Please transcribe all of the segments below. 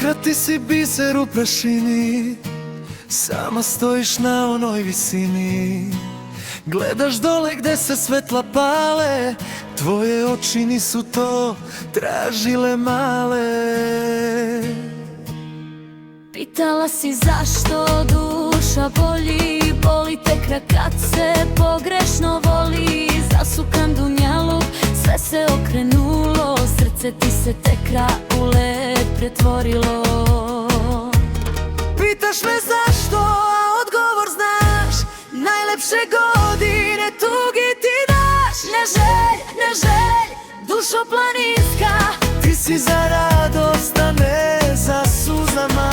Nekad ti si biser u prašini, sama stojiš na onoj visini. Gledaš dole gde se svetla pale, tvoje oči nisu to tražile male. Pitala si zašto duša boli, boli tek kad se pogrešno voli. Zasukan dunjaluk, sve se okrenulo, srce ti se tek u led pretvorilo. Pitaš me zašto, a odgovor znaš, najlepše godine tugi ti daš. Ne želj, dušo planinska, ti si za radost, a ne za suzama.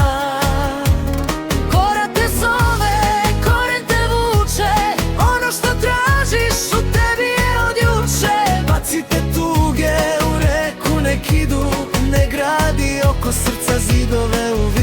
Gora te zove, koren te vuče, Ono što tražiš u tebi je od juče. Bacite tuge u reku, nek idu, ne gradi oko srca zidove u